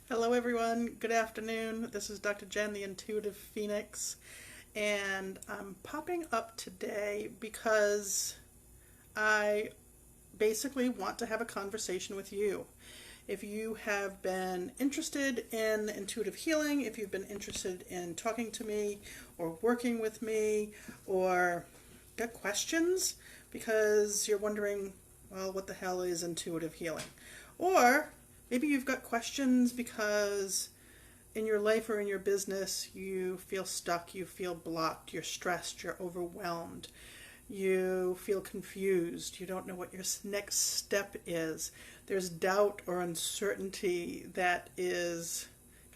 Hello, everyone. Good afternoon. This is Dr. Jenn, the Intuitive Phoenix, and I'm popping up today because I basically want to have a conversation with you. If you have been interested in intuitive healing, if you've been interested in talking to me or working with me, or got questions because you're wondering, well, what the hell is intuitive healing? Or maybe you've got questions because in your life or in your business you feel stuck, you feel blocked, you're stressed, you're overwhelmed, you feel confused, you don't know what your next step is. There's doubt or uncertainty that is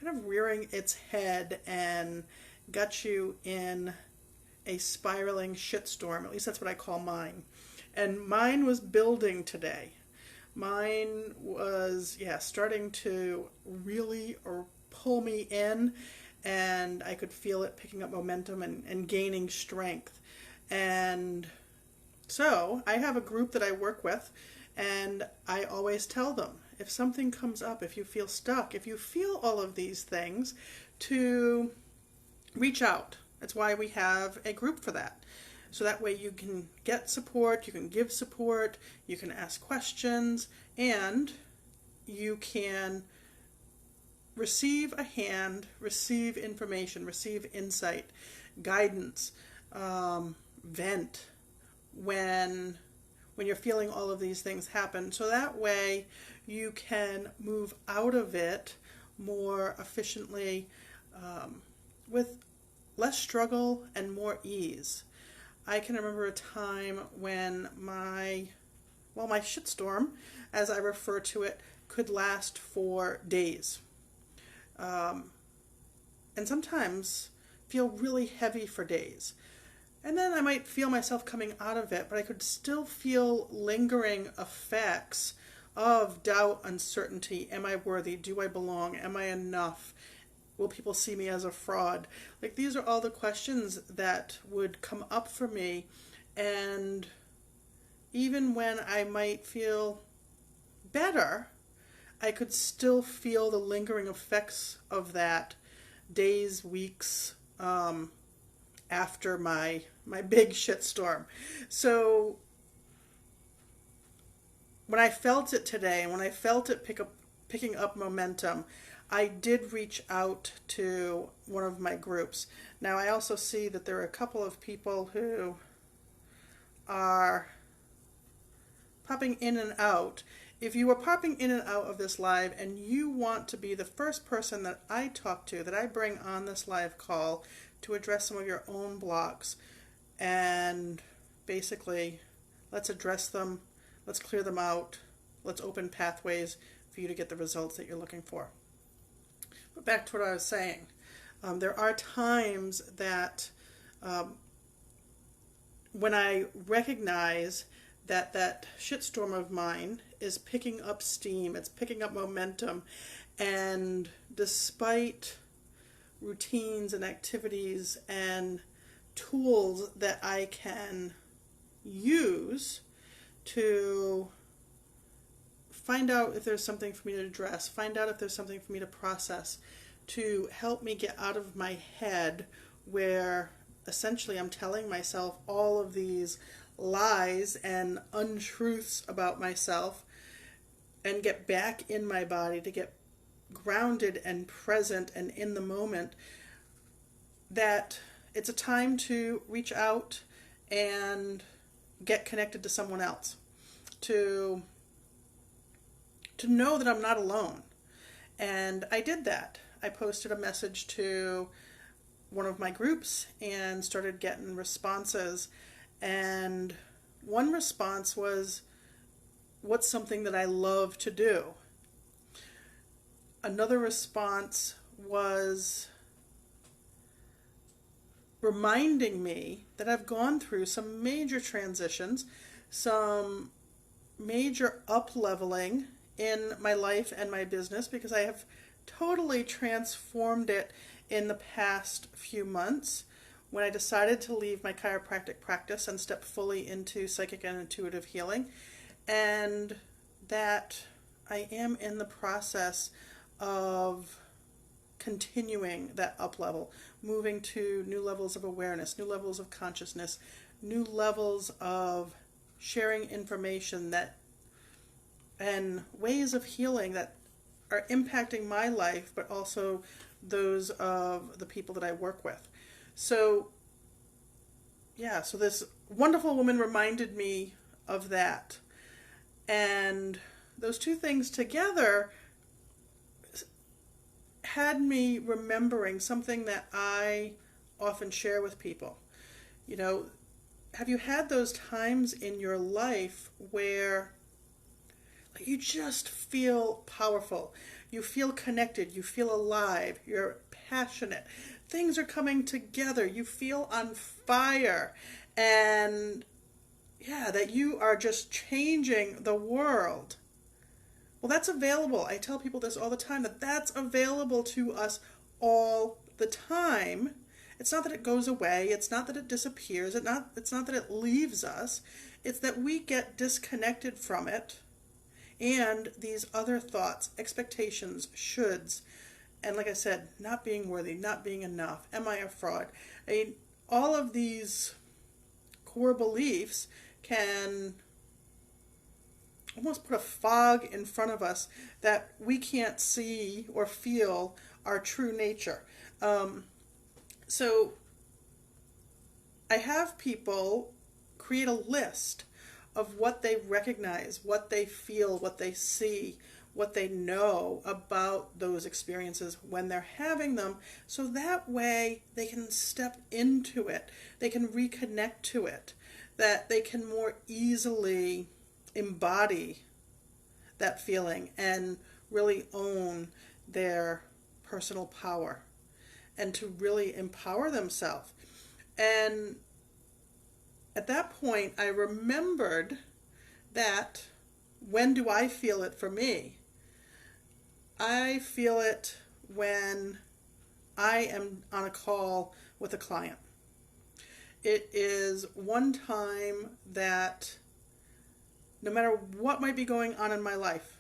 kind of rearing its head and got you in a spiraling shitstorm. At least that's what I call mine. And mine was building today. Mine was, starting to really pull me in, and I could feel it picking up momentum and gaining strength. And so I have a group that I work with, and I always tell them, if something comes up, if you feel stuck, if you feel all of these things, to reach out. That's why we have a group for that. So that way you can get support, you can give support, you can ask questions, and you can receive a hand, receive information, receive insight, guidance, vent when you're feeling all of these things happen. So that way you can move out of it more efficiently, with less struggle and more ease. I can remember a time when my shitstorm, as I refer to it, could last for days. And sometimes feel really heavy for days. And then I might feel myself coming out of it, but I could still feel lingering effects of doubt, uncertainty. Am I worthy? Do I belong? Am I enough? Will people see me as a fraud? Like, these are all the questions that would come up for me. And even when I might feel better, I could still feel the lingering effects of that days, weeks, after my big shitstorm. So when I felt it today, when I felt it picking up momentum, I did reach out to one of my groups. Now, I also see that there are a couple of people who are popping in and out. If you are popping in and out of this live and you want to be the first person that I talk to, that I bring on this live call to address some of your own blocks, and basically let's address them, let's clear them out, let's open pathways for you to get the results that you're looking for. But back to what I was saying. There are times that when I recognize that shitstorm of mine is picking up steam, it's picking up momentum, and despite routines and activities and tools that I can use to find out if there's something for me to address, find out if there's something for me to process, to help me get out of my head where essentially I'm telling myself all of these lies and untruths about myself, and get back in my body, to get grounded and present and in the moment, that it's a time to reach out and get connected to someone else, to know that I'm not alone. And I did that. I posted a message to one of my groups and started getting responses. And one response was, what's something that I love to do? Another response was reminding me that I've gone through some major transitions, some major up-leveling in my life and my business, because I have totally transformed it in the past few months when I decided to leave my chiropractic practice and step fully into psychic and intuitive healing, and that I am in the process of continuing that up level, moving to new levels of awareness, new levels of consciousness, new levels of sharing information that and ways of healing that are impacting my life, but also those of the people that I work with. So, yeah, so this wonderful woman reminded me of that. And those two things together had me remembering something that I often share with people. You know, have you had those times in your life where you just feel powerful, you feel connected, you feel alive, you're passionate, things are coming together, you feel on fire, and yeah, that you are just changing the world? Well, that's available. I tell people this all the time, that that's available to us all the time. It's not that it goes away. It's not that it disappears. It's not that it leaves us. It's that we get disconnected from it. And these other thoughts, expectations, shoulds, and like I said, not being worthy, not being enough, am I a fraud? I mean, all of these core beliefs can almost put a fog in front of us that we can't see or feel our true nature. So I have people create a list of what they recognize, what they feel, what they see, what they know about those experiences when they're having them, so that way they can step into it, they can reconnect to it, that they can more easily embody that feeling and really own their personal power and to really empower themselves. And at that point, I remembered that when do I feel it for me? I feel it when I am on a call with a client. It is one time that no matter what might be going on in my life,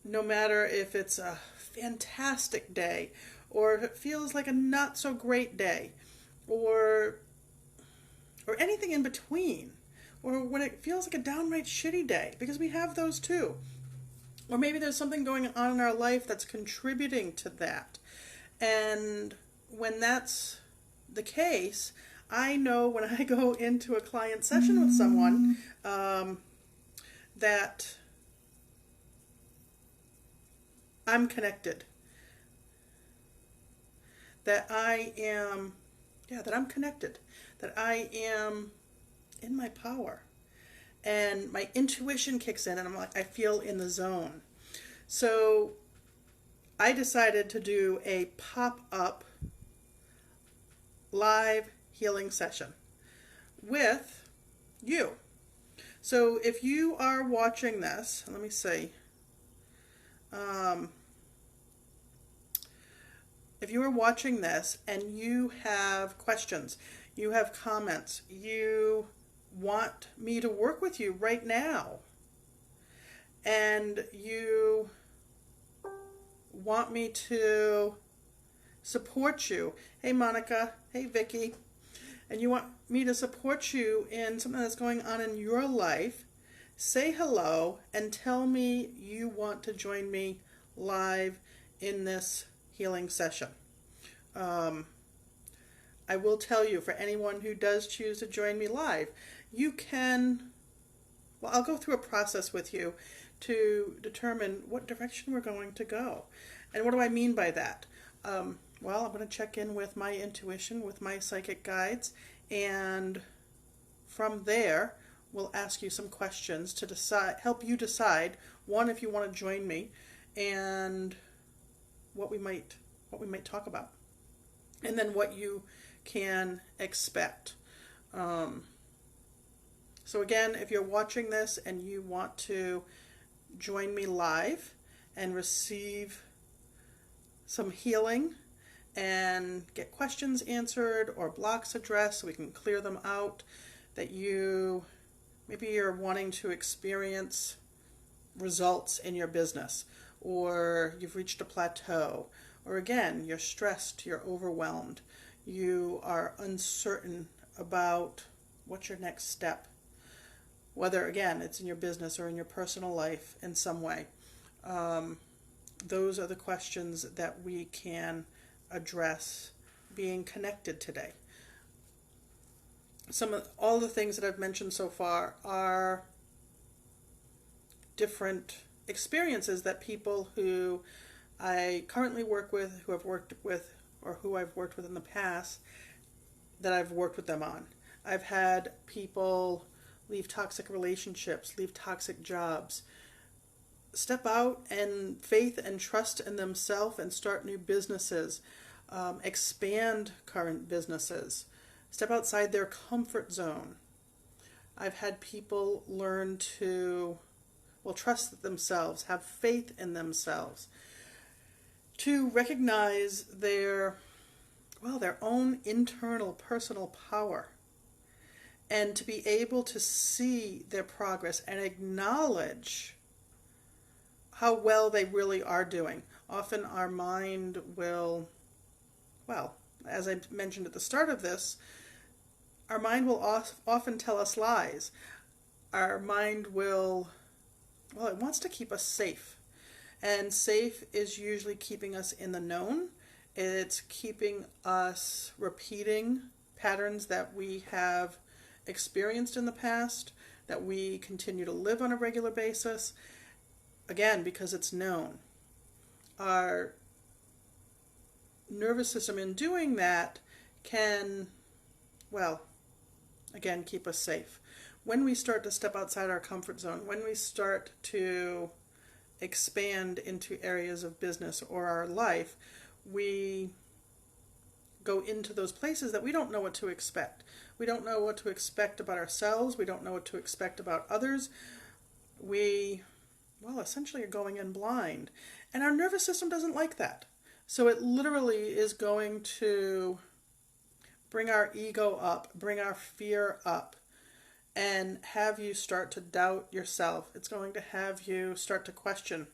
no matter if it's a fantastic day or if it feels like a not so great day or anything in between, or when it feels like a downright shitty day, because we have those too. Or maybe there's something going on in our life that's contributing to that. And when that's the case, I know when I go into a client session with someone that I'm connected. That I'm connected. That I am in my power. And my intuition kicks in and I'm like, I feel in the zone. So I decided to do a pop-up live healing session with you. So if you are watching this, let me see. If you are watching this and you have questions, you have comments, you want me to work with you right now, and you want me to support you, hey Monica, hey Vicky, and you want me to support you in something that's going on in your life, say hello and tell me you want to join me live in this healing session. I will tell you, for anyone who does choose to join me live, you can, well, I'll go through a process with you to determine what direction we're going to go. And what do I mean by that? Well, I'm going to check in with my intuition, with my psychic guides, and from there, we'll ask you some questions to help you decide, one, if you want to join me, and what we might talk about, and then what you can expect. So again, if you're watching this and you want to join me live and receive some healing and get questions answered or blocks addressed so we can clear them out, that maybe you're wanting to experience results in your business, or you've reached a plateau, or again, you're stressed, you're overwhelmed, you are uncertain about what's your next step, whether again it's in your business or in your personal life in some way. Those are the questions that we can address being connected today. All the things that I've mentioned so far are different experiences that people who I currently work with, who I've worked with, or who I've worked with in the past, that I've worked with them on. I've had people leave toxic relationships, leave toxic jobs, step out and faith and trust in themselves and start new businesses, expand current businesses, step outside their comfort zone. I've had people learn to, trust themselves, have faith in themselves, to recognize their own internal personal power, and to be able to see their progress and acknowledge how well they really are doing. Often our mind will, as I mentioned at the start of this, our mind will often tell us lies. Our mind will, it wants to keep us safe. And safe is usually keeping us in the known. It's keeping us repeating patterns that we have experienced in the past, that we continue to live on a regular basis, again, because it's known. Our nervous system in doing that can, again, keep us safe. When we start to step outside our comfort zone, when we start to expand into areas of business or our life, we go into those places that we don't know what to expect. We don't know what to expect about ourselves. We don't know what to expect about others. We, essentially are going in blind. And our nervous system doesn't like that. So it literally is going to bring our ego up, bring our fear up, and have you start to doubt yourself. It's going to have you start to question,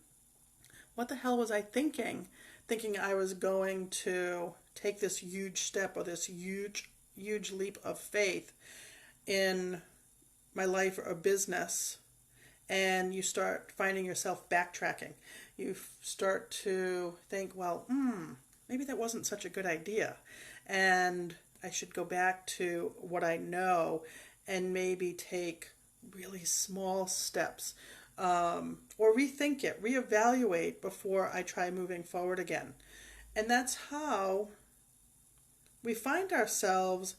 what the hell was I thinking? Thinking I was going to take this huge step or this huge leap of faith in my life or business, and you start finding yourself backtracking. You start to think, maybe that wasn't such a good idea, and I should go back to what I know and maybe take really small steps, or rethink it, reevaluate before I try moving forward again. And that's how we find ourselves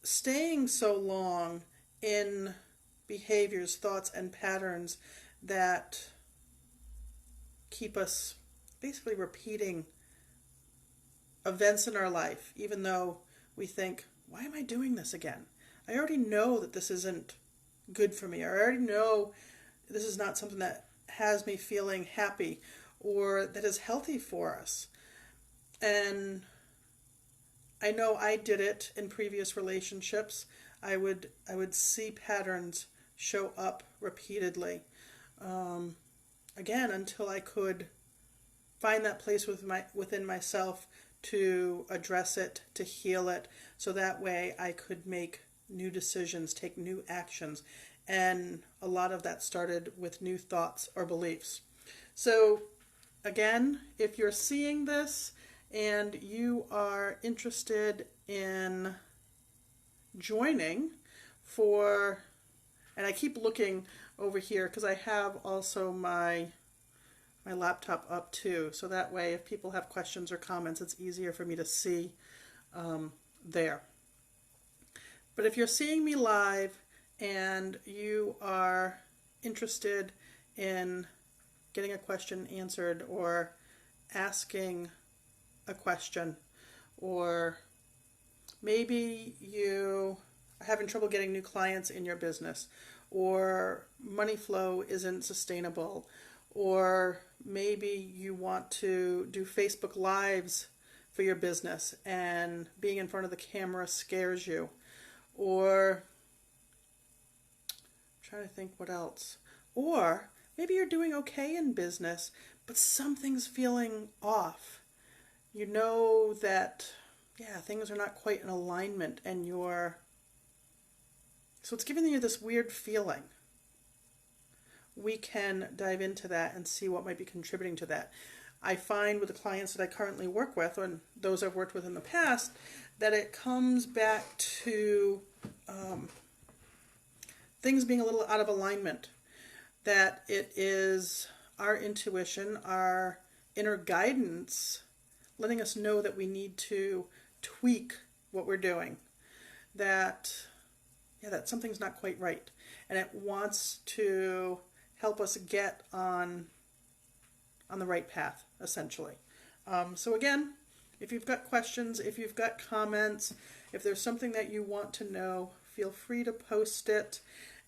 staying so long in behaviors, thoughts, and patterns that keep us basically repeating events in our life, even though we think, why am I doing this again? I already know that this isn't good for me. I already know this is not something that has me feeling happy or that is healthy for us. And I know I did it in previous relationships. I would see patterns show up repeatedly. Again, until I could find that place within myself to address it, to heal it, so that way I could make new decisions, take new actions. And a lot of that started with new thoughts or beliefs. So again, if you're seeing this and you are interested in joining and I keep looking over here because I have also my laptop up too, so that way if people have questions or comments, it's easier for me to see there. But if you're seeing me live and you are interested in getting a question answered or asking a question, or maybe you are having trouble getting new clients in your business, or money flow isn't sustainable, or maybe you want to do Facebook Lives for your business and being in front of the camera scares you, or I'm trying to think what else. Or maybe you're doing okay in business, but something's feeling off. You know that, yeah, things are not quite in alignment and so it's giving you this weird feeling. We can dive into that and see what might be contributing to that. I find with the clients that I currently work with, or those I've worked with in the past, that it comes back to things being a little out of alignment. That it is our intuition, our inner guidance, letting us know that we need to tweak what we're doing. That something's not quite right. And it wants to help us get on the right path, essentially. So again, if you've got questions, if you've got comments, if there's something that you want to know, feel free to post it.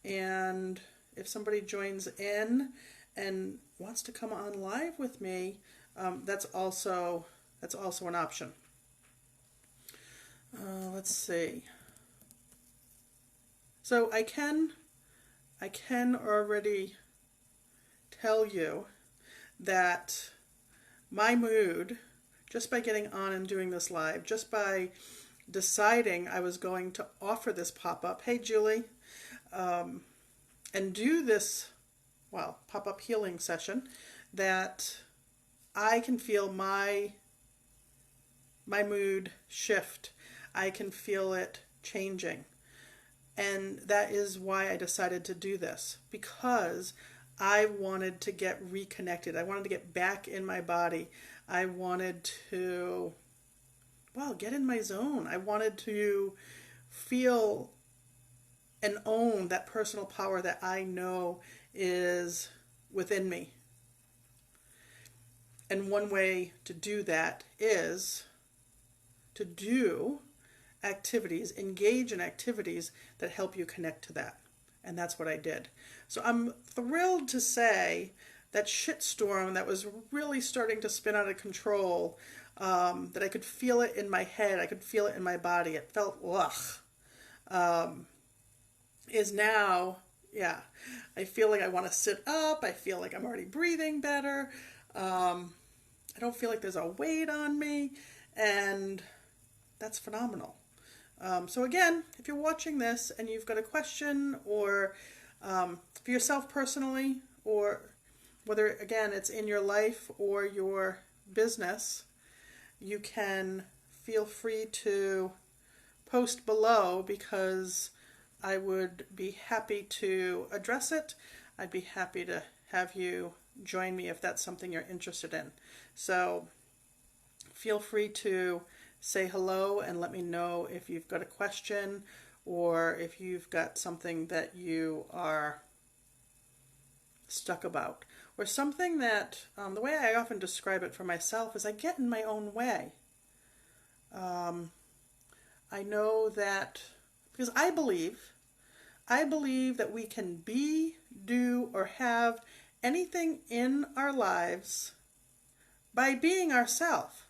And if somebody joins in and wants to come on live with me, that's also an option. Let's see. So I can already tell you that my mood, just by getting on and doing this live, just by deciding I was going to offer this pop-up, hey Julie, and do this, pop-up healing session, that I can feel my mood shift. I can feel it changing. And that is why I decided to do this, because I wanted to get reconnected. I wanted to get back in my body. I wanted to, get in my zone. I wanted to feel and own that personal power that I know is within me. And one way to do that is to do activities, engage in activities that help you connect to that. And that's what I did. So I'm thrilled to say that shitstorm that was really starting to spin out of control, that I could feel it in my head, I could feel it in my body, it felt is now, I feel like I want to sit up, I feel like I'm already breathing better, I don't feel like there's a weight on me, and that's phenomenal. So again, if you're watching this and you've got a question, or for yourself personally, or whether, again, it's in your life or your business, you can feel free to post below, because I would be happy to address it. I'd be happy to have you join me if that's something you're interested in. So feel free to say hello and let me know if you've got a question, or if you've got something that you are stuck about, or something that, the way I often describe it for myself is I get in my own way. I know that, because I believe that we can be, do, or have anything in our lives by being ourselves.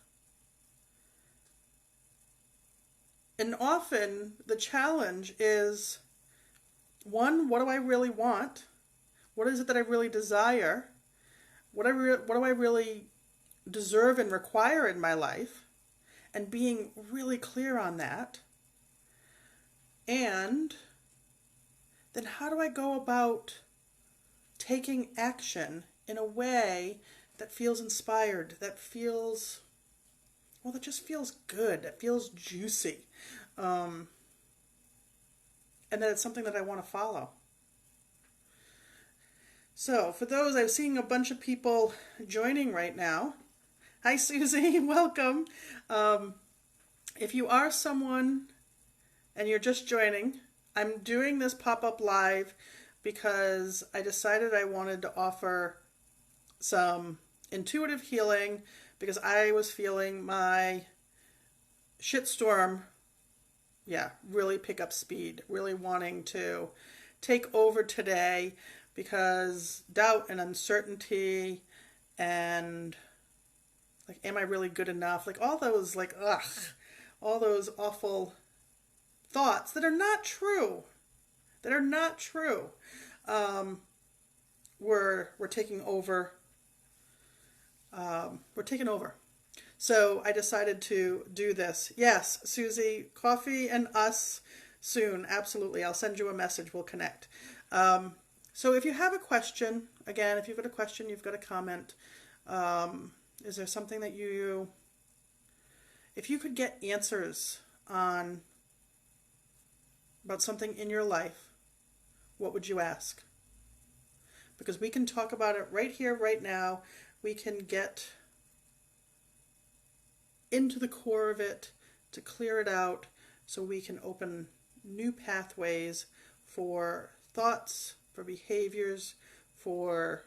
And often the challenge is, one, what do I really want? What is it that I really desire? What do I really deserve and require in my life? And being really clear on that. And then how do I go about taking action in a way that feels inspired, that feels, that just feels good, that feels juicy, and that it's something that I want to follow. So for those, I'm seeing a bunch of people joining right now. Hi Susie, welcome. If you are someone and you're just joining, I'm doing this pop-up live because I decided I wanted to offer some intuitive healing, because I was feeling my shitstorm, really pick up speed, really wanting to take over today, because doubt and uncertainty and am I really good enough? All those all those awful thoughts that are not true. we're taking over. We're taking over. So I decided to do this. Yes, Susie, coffee and us soon. Absolutely. I'll send you a message. We'll connect. So if you have a question, again, if you've got a question, you've got a comment. Is there something that if you could get answers on about something in your life, what would you ask? Because we can talk about it right here, right now. We can get into the core of it to clear it out so we can open new pathways for thoughts, for behaviors, for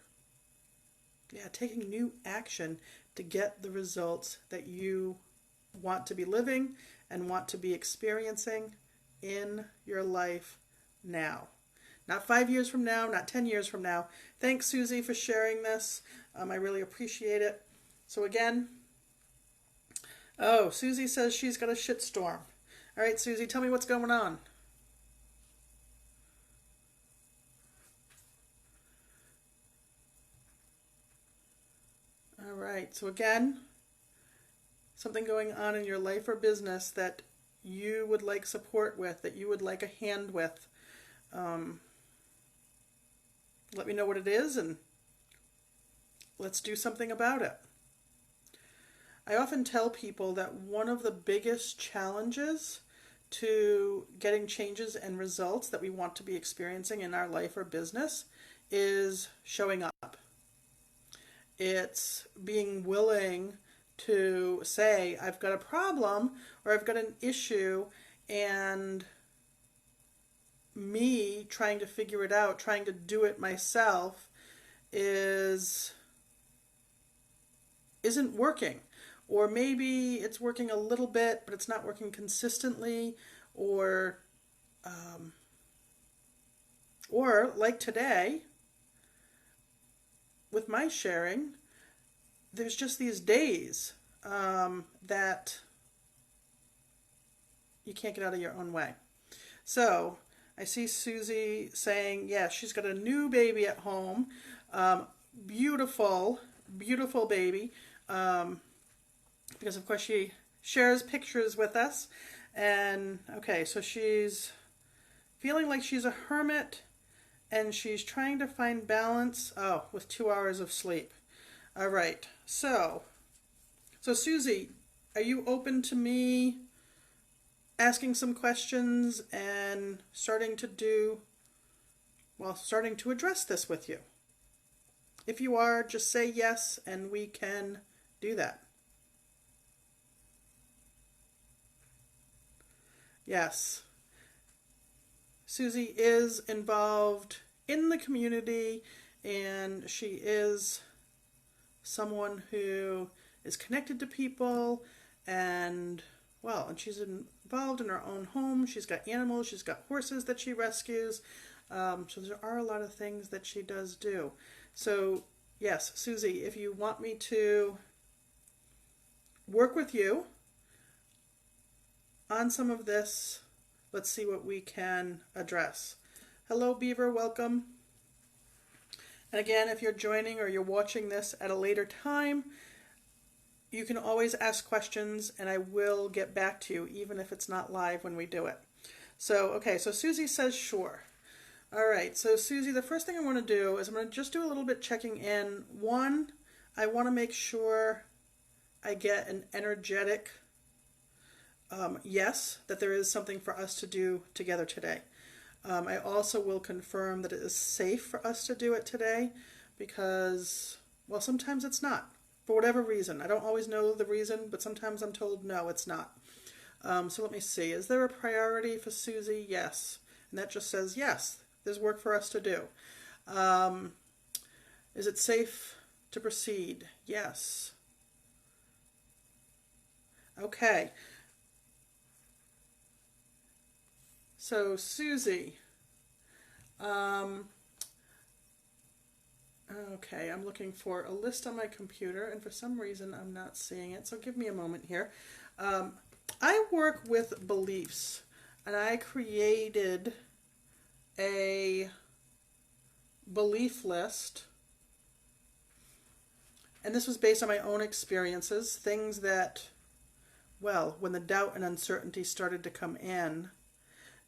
taking new action to get the results that you want to be living and want to be experiencing in your life now. Not 5 years from now, not 10 years from now. Thanks, Susie, for sharing this. I really appreciate it. So again, Susie says she's got a shitstorm. All right, Susie, tell me what's going on. All right, so again, something going on in your life or business that you would like support with, that you would like a hand with. Let me know what it is and let's do something about it. I often tell people that one of the biggest challenges to getting changes and results that we want to be experiencing in our life or business is showing up. It's being willing to say, I've got a problem or I've got an issue, and me trying to figure it out, trying to do it myself isn't working. Or maybe it's working a little bit, but it's not working consistently, or like today, with my sharing, there's just these days that you can't get out of your own way. So I see Susie saying, yeah, she's got a new baby at home. Beautiful, beautiful baby. Because of course she shares pictures with us. And okay, so she's feeling like she's a hermit and she's trying to find balance, with 2 hours of sleep. All right, so Susie, are you open to me asking some questions and starting to address this with you? If you are, just say yes and we can do that. Yes. Susie is involved in the community and she is someone who is connected to people and she's involved in her own home. She's got animals, she's got horses that she rescues. So there are a lot of things that she does do. So yes, Susie, if you want me to work with you on some of this, let's see what we can address. Hello, Beaver, welcome. And again, if you're joining or you're watching this at a later time, you can always ask questions and I will get back to you, even if it's not live when we do it. So, okay, so Susie says sure. All right, so Susie, the first thing I want to do is I'm going to just do a little bit checking in. One, I want to make sure I get an energetic yes, that there is something for us to do together today. I also will confirm that it is safe for us to do it today because, sometimes it's not. For whatever reason. I don't always know the reason, but sometimes I'm told, no, it's not. So let me see. Is there a priority for Susie? Yes. And that just says, yes, there's work for us to do. Is it safe to proceed? Yes. Okay. So Susie, okay, I'm looking for a list on my computer, and for some reason I'm not seeing it, so give me a moment here. I work with beliefs, and I created a belief list, and this was based on my own experiences, things that, well, when the doubt and uncertainty started to come in,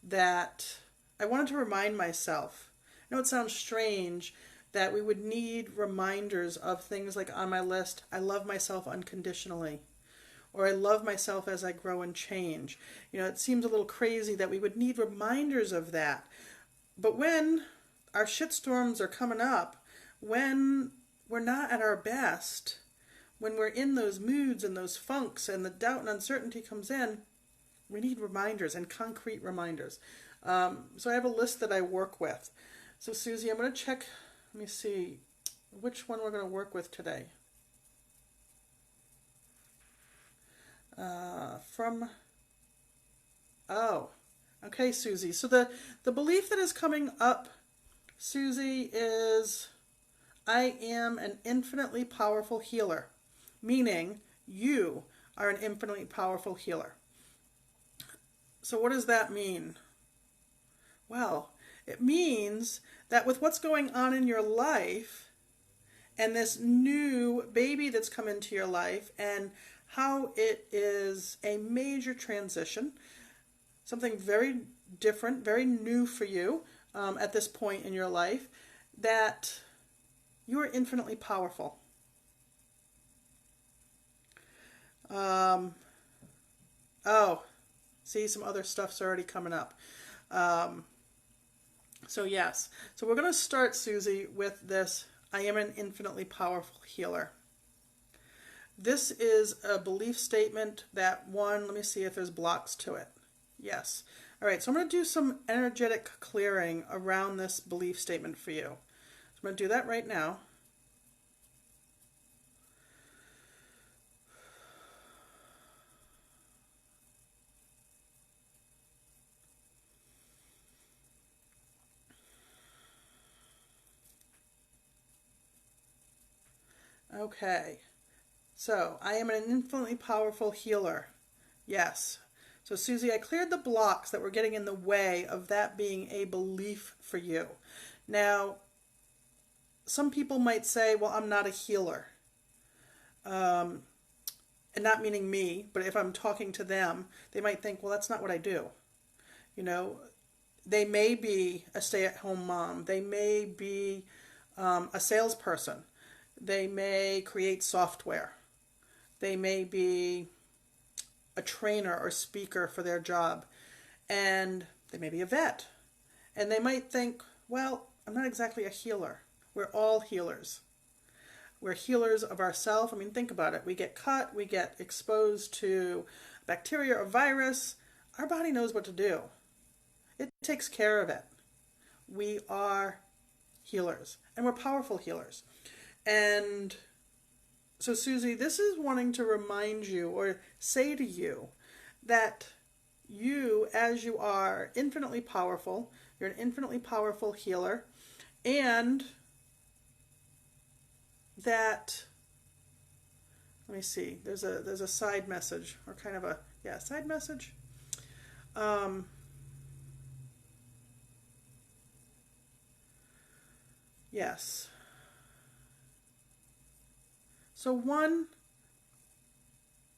that I wanted to remind myself. I know it sounds strange that we would need reminders of things like on my list, I love myself unconditionally, or I love myself as I grow and change. It seems a little crazy that we would need reminders of that. But when our shitstorms are coming up, when we're not at our best, when we're in those moods and those funks and the doubt and uncertainty comes in, we need reminders and concrete reminders. So I have a list that I work with. So Susie, I'm going to check, let me see which one we're going to work with today. Okay, Susie. So the belief that is coming up, Susie, is I am an infinitely powerful healer, meaning you are an infinitely powerful healer. So what does that mean? Well, it means that with what's going on in your life and this new baby that's come into your life and how it is a major transition, something very different, very new for you at this point in your life, that you are infinitely powerful. See, some other stuff's already coming up. So yes. So we're going to start, Susie, with this. I am an infinitely powerful healer. This is a belief statement that let me see if there's blocks to it. Yes. All right, so I'm going to do some energetic clearing around this belief statement for you. So I'm going to do that right now. Okay, so I am an infinitely powerful healer. Yes. So Susie, I cleared the blocks that were getting in the way of that being a belief for you. Now, some people might say, well, I'm not a healer. And not meaning me, but if I'm talking to them, they might think, well, that's not what I do. They may be a stay-at-home mom. They may be a salesperson. They may create software. They may be a trainer or speaker for their job. And they may be a vet. And they might think, well, I'm not exactly a healer. We're all healers. We're healers of ourselves. I mean, think about it. We get cut. We get exposed to bacteria or virus. Our body knows what to do. It takes care of it. We are healers. And we're powerful healers. And so, Susie, this is wanting to remind you or say to you that you, as you are infinitely powerful, you're an infinitely powerful healer, and that, let me see, there's a side message, or kind of side message. Yes. So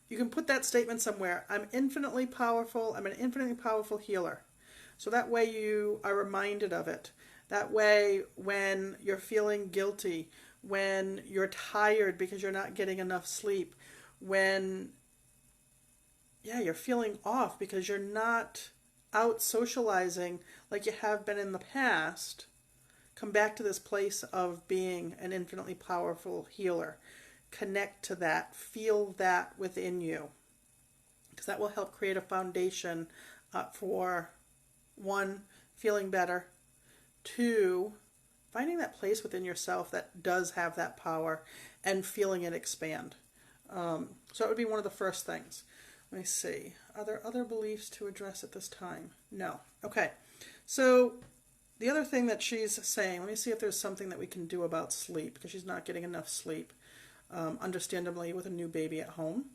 you can put that statement somewhere. I'm infinitely powerful. I'm an infinitely powerful healer. So that way you are reminded of it. That way when you're feeling guilty, when you're tired because you're not getting enough sleep, when you're feeling off because you're not out socializing like you have been in the past, come back to this place of being an infinitely powerful healer. Connect to that, feel that within you, because that will help create a foundation for 1, feeling better, 2, finding that place within yourself that does have that power and feeling it expand. So that would be one of the first things. Let me see. Are there other beliefs to address at this time? No. Okay. So the other thing that she's saying, let me see if there's something that we can do about sleep, because she's not getting enough sleep. Understandably, with a new baby at home.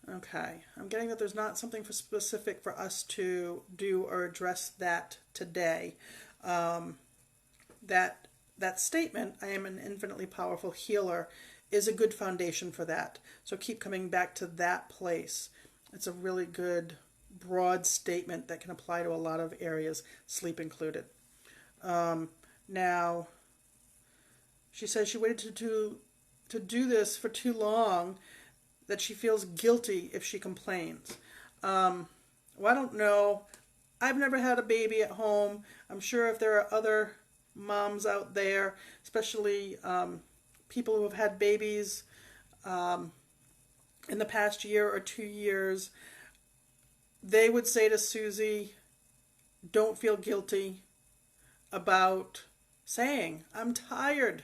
Okay, I'm getting that there's not something specific for us to do or address that today. That that statement, I am an infinitely powerful healer, is a good foundation for that. So keep coming back to that place. It's a really good broad statement that can apply to a lot of areas, sleep included. Now, she says she waited to do this for too long, that she feels guilty if she complains. Well, I don't know. I've never had a baby at home. I'm sure if there are other moms out there, especially people who have had babies in the past year or 2 years, they would say to Susie, don't feel guilty about saying, I'm tired.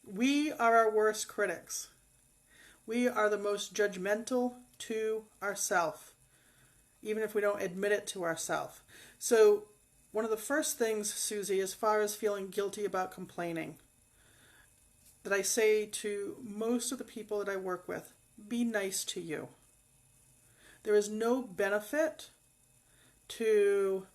We are our worst critics. We are the most judgmental to ourselves, even if we don't admit it to ourselves. So one of the first things, Susie, as far as feeling guilty about complaining, that I say to most of the people that I work with, be nice to you. There is no benefit to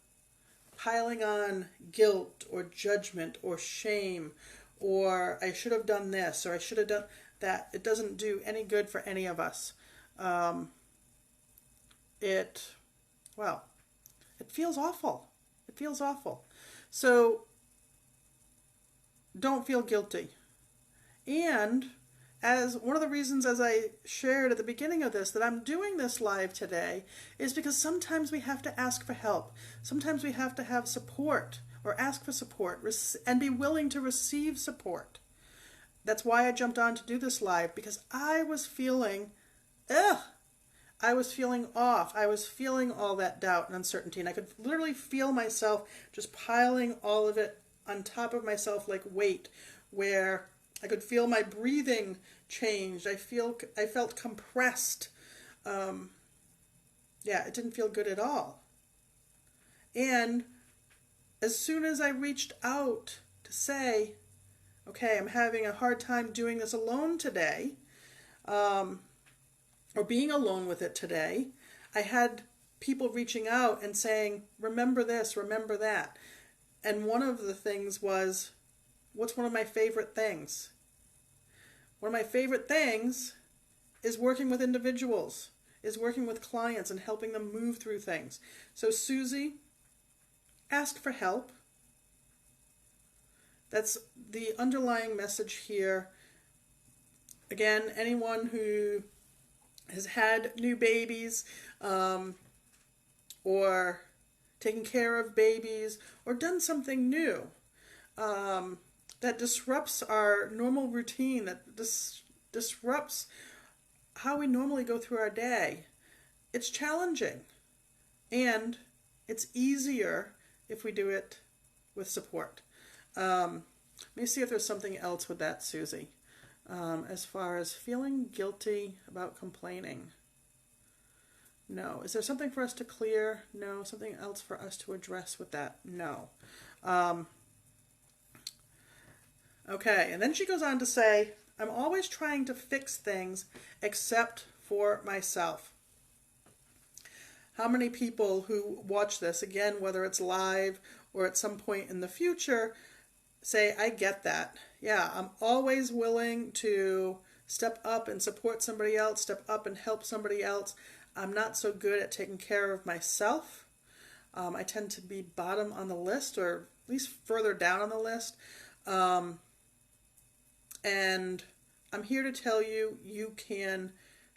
piling on guilt or judgment or shame or I should have done this or I should have done that. It doesn't do any good for any of us. It feels awful. It feels awful. So don't feel guilty. And as one of the reasons, as I shared at the beginning of this, that I'm doing this live today is because sometimes we have to ask for help. Sometimes we have to have support or ask for support and be willing to receive support. That's why I jumped on to do this live, because I was feeling, I was feeling off. I was feeling all that doubt and uncertainty, and I could literally feel myself just piling all of it on top of myself like weight, where I could feel my breathing changed. I felt compressed. It didn't feel good at all. And as soon as I reached out to say, okay, I'm having a hard time doing this alone today, or being alone with it today, I had people reaching out and saying, remember this, remember that. And one of the things was, what's one of my favorite things? One of my favorite things is working with individuals, is working with clients and helping them move through things. So Susie, ask for help. That's the underlying message here. Again, anyone who has had new babies, or taken care of babies, or done something new, that disrupts our normal routine, that disrupts how we normally go through our day. It's challenging, and it's easier if we do it with support. Let me see if there's something else with that, Susie. As far as feeling guilty about complaining. No. Is there something for us to clear? No. Something else for us to address with that? No. Okay, and then she goes on to say, I'm always trying to fix things except for myself. How many people who watch this, again, whether it's live or at some point in the future, say, I get that. Yeah, I'm always willing to step up and support somebody else, step up and help somebody else. I'm not so good at taking care of myself. I tend to be bottom on the list, or at least further down on the list. And I'm here to tell you, you can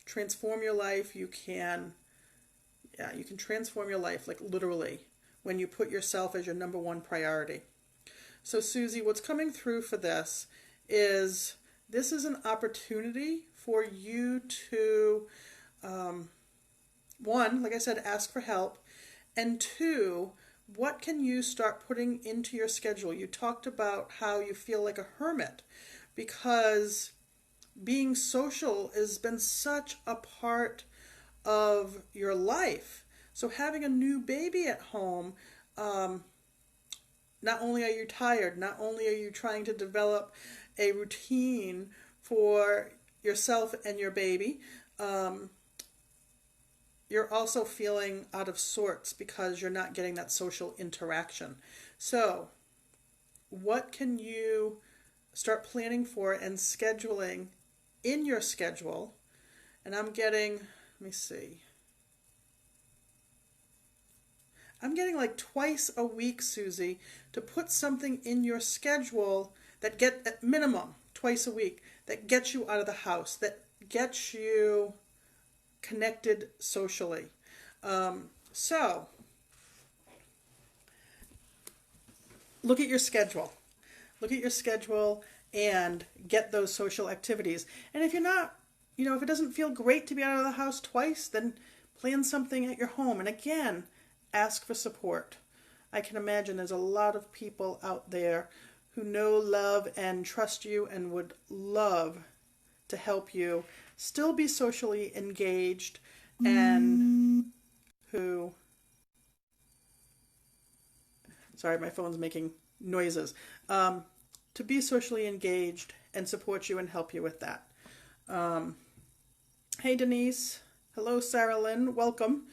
transform your life. You can transform your life, like literally, when you put yourself as your number one priority. So Susie, what's coming through for this is an opportunity for you to, one, like I said, ask for help. And two, what can you start putting into your schedule? You talked about how you feel like a hermit because being social has been such a part of your life. So having a new baby at home, not only are you tired, not only are you trying to develop a routine for yourself and your baby, you're also feeling out of sorts because you're not getting that social interaction. So what can you start planning for and scheduling in your schedule? And I'm getting, let me see. I'm getting like twice a week, Susie, to put something in your schedule that get at minimum twice a week that gets you out of the house, that gets you connected socially. So look at your schedule. Look at your schedule and get those social activities. And if you're not, if it doesn't feel great to be out of the house twice, then plan something at your home. And again, ask for support. I can imagine there's a lot of people out there who know, love, and trust you and would love to help you still be socially engaged and who... Sorry, my phone's making noises. To be socially engaged and support you and help you with that. Hey, Denise. Hello, Sarah Lynn. Welcome.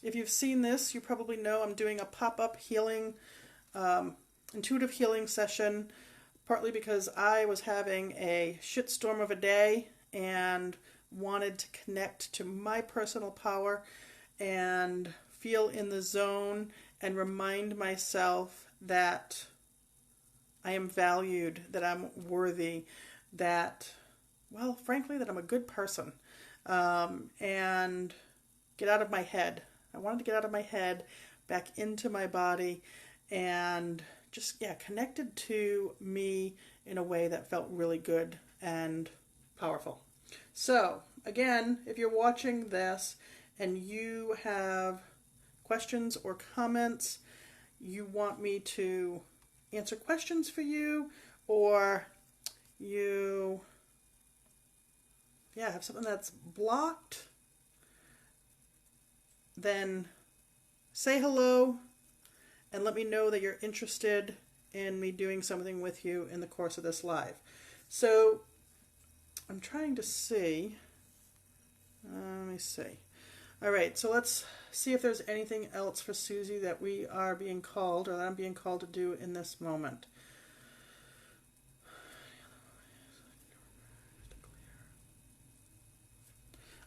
If you've seen this, you probably know I'm doing a pop-up healing, intuitive healing session, partly because I was having a shitstorm of a day and wanted to connect to my personal power and feel in the zone and remind myself that I am valued, that I'm worthy, that, well, frankly, that I'm a good person, and get out of my head. I wanted to get out of my head, back into my body, and just, connected to me in a way that felt really good and powerful. So, again, if you're watching this and you have questions or comments, you want me to answer questions for you, or you have something that's blocked, then say hello and let me know that you're interested in me doing something with you in the course of this live. So I'm trying to see. Let me see. All right, so let's see if there's anything else for Susie that we are being called, or that I'm being called to do in this moment.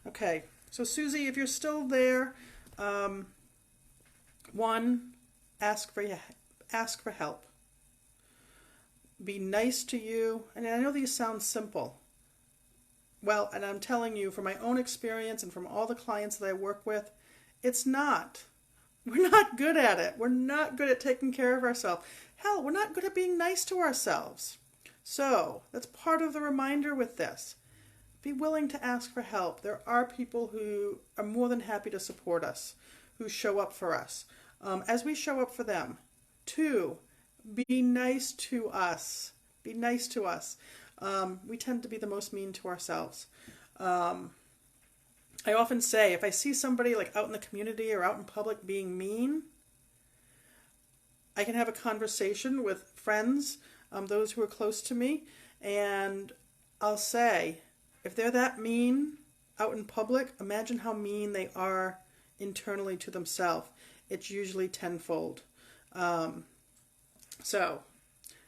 Okay, so Susie, if you're still there, one, ask for help. Be nice to you. And I know these sound simple. Well, and I'm telling you from my own experience and from all the clients that I work with, it's not. We're not good at it. We're not good at taking care of ourselves. Hell, we're not good at being nice to ourselves. So that's part of the reminder with this. Be willing to ask for help. There are people who are more than happy to support us, who show up for us, as we show up for them. 2, be nice to us. Be nice to us. We tend to be the most mean to ourselves. I often say, if I see somebody like out in the community or out in public being mean, I can have a conversation with friends, those who are close to me, and I'll say, if they're that mean out in public, imagine how mean they are internally to themselves. It's usually tenfold. So,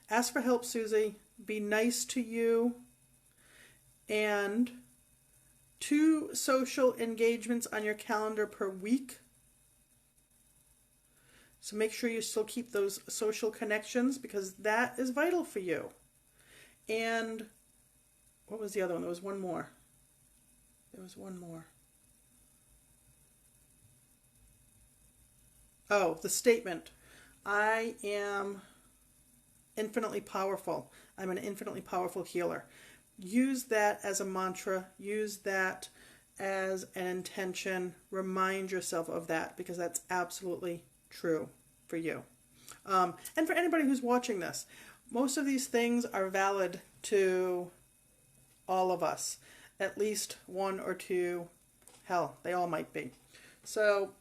ask for help, Susie. Be nice to you. And 2 social engagements on your calendar per week. So make sure you still keep those social connections, because that is vital for you. And what was the other one? There was one more. Oh, the statement. I am infinitely powerful. I'm an infinitely powerful healer. Use that as a mantra. Use that as an intention. Remind yourself of that, because that's absolutely true for you. And for anybody who's watching this, most of these things are valid to all of us. At least 1 or 2. Hell, they all might be. So,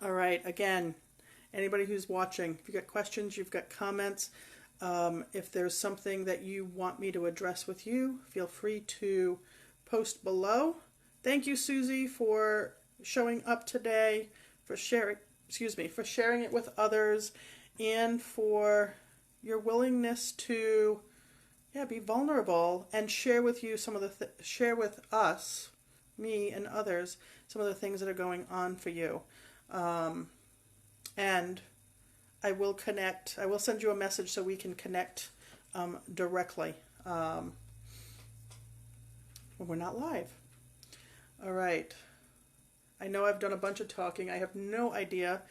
all right, again, anybody who's watching, if you've got questions, you've got comments, if there's something that you want me to address with you, feel free to post below. Thank you, Susie, for showing up today, for sharing it with others, and for your willingness to, yeah, be vulnerable and share with you some of the share with us, me and others, some of the things that are going on for you. And I will connect. I will send you a message so we can connect directly when we're not live. All right. I know I've done a bunch of talking. I have no idea.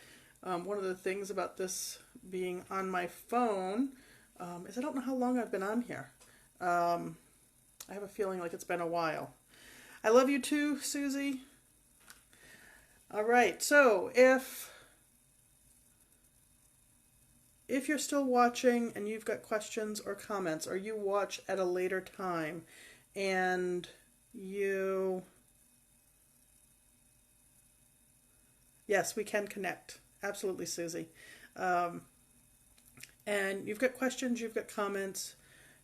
One of the things about this being on my phone is I don't know how long I've been on here. I have a feeling like it's been a while. I love you too, Susie. All right. So if you're still watching and you've got questions or comments, or you watch at a later time and yes, we can connect. Absolutely, Susie. And you've got questions, you've got comments,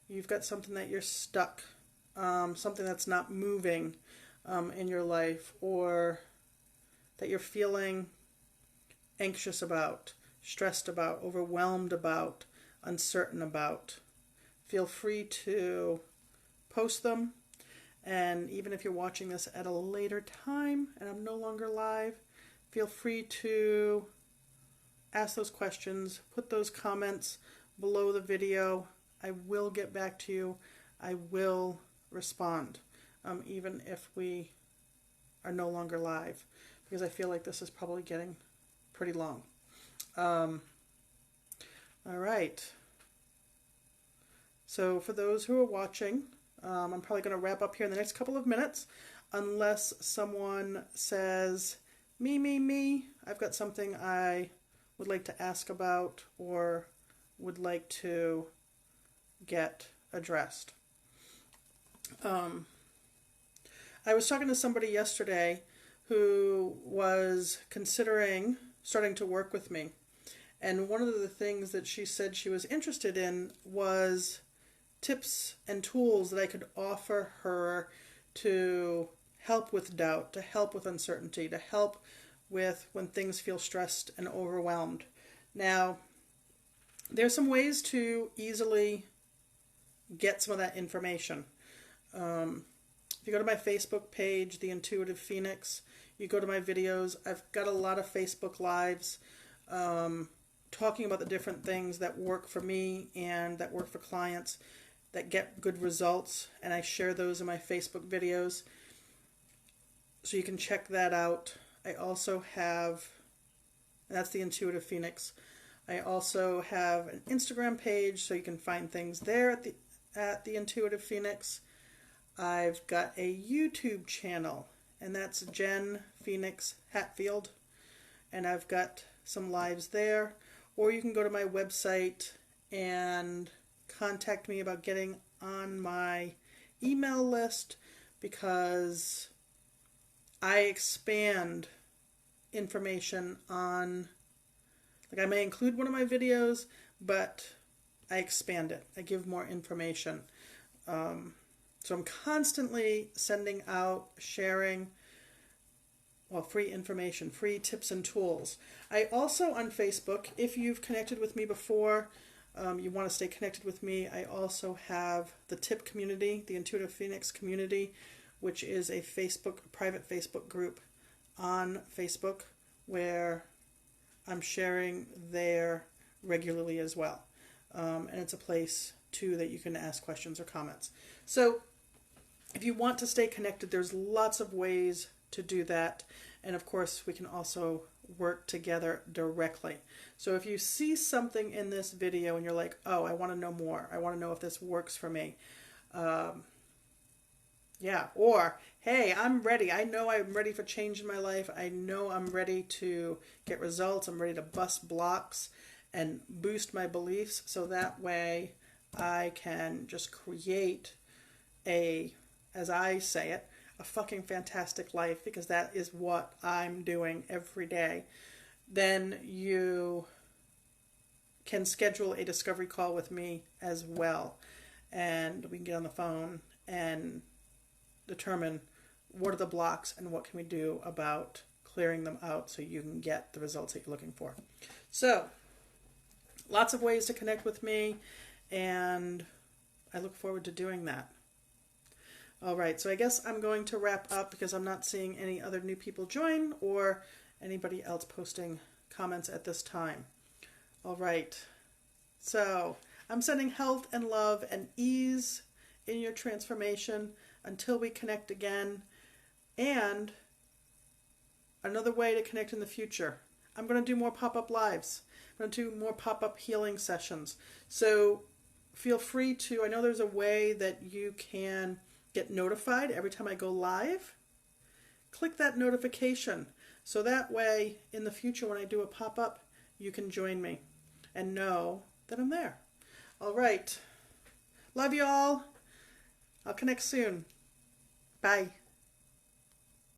you've got something that you're stuck, something that's not moving in your life, or that you're feeling anxious about, stressed about, overwhelmed about, uncertain about. Feel free to post them. And even if you're watching this at a later time and I'm no longer live, feel free to ask those questions, put those comments below the video. I will get back to you. I will respond, even if we are no longer live, because I feel like this is probably getting pretty long. All right. So for those who are watching, I'm probably going to wrap up here in the next couple of minutes, unless someone says, me, I've got something I would like to ask about or would like to get addressed. I was talking to somebody yesterday who was considering starting to work with me. And one of the things that she said she was interested in was tips and tools that I could offer her to help with doubt, to help with uncertainty, to help with when things feel stressed and overwhelmed. Now, there's some ways to easily get some of that information. If you go to my Facebook page, The Intuitive Phoenix, you go to my videos, I've got a lot of Facebook Lives talking about the different things that work for me and that work for clients that get good results, and I share those in my Facebook videos, so you can check that out. I also have, that's The Intuitive Phoenix. I also have an Instagram page, so you can find things there at the Intuitive Phoenix. I've got a YouTube channel, and that's Jenn Phoenix Hatfield, and I've got some lives there. Or you can go to my website and contact me about getting on my email list, because I expand information on, like, I may include one of my videos, but I expand it. I give more information. So I'm constantly sending out, sharing, free information, free tips and tools. I also, on Facebook, if you've connected with me before, you want to stay connected with me, I also have the tip community, the Intuitive Phoenix community, which is a private Facebook group on Facebook where I'm sharing there regularly as well. And it's a place, too, that you can ask questions or comments. So if you want to stay connected, there's lots of ways to do that. And of course, we can also work together directly. So if you see something in this video and you're like, oh, I want to know more, I want to know if this works for me. Or, hey, I'm ready. I know I'm ready for change in my life. I know I'm ready to get results. I'm ready to bust blocks and boost my beliefs, so that way I can just create as I say it, a fucking fantastic life, because that is what I'm doing every day. Then you can schedule a discovery call with me as well, and we can get on the phone and determine what are the blocks and what can we do about clearing them out so you can get the results that you're looking for. So lots of ways to connect with me, and I look forward to doing that. All right, so I guess I'm going to wrap up because I'm not seeing any other new people join or anybody else posting comments at this time. All right, so I'm sending health and love and ease in your transformation until we connect again. And another way to connect in the future, I'm going to do more pop-up lives. I'm going to do more pop-up healing sessions. So feel free to, I know there's a way that you can get notified every time I go live. Click that notification so that way in the future when I do a pop-up, you can join me and know that I'm there. All right. Love you all. I'll connect soon. Bye.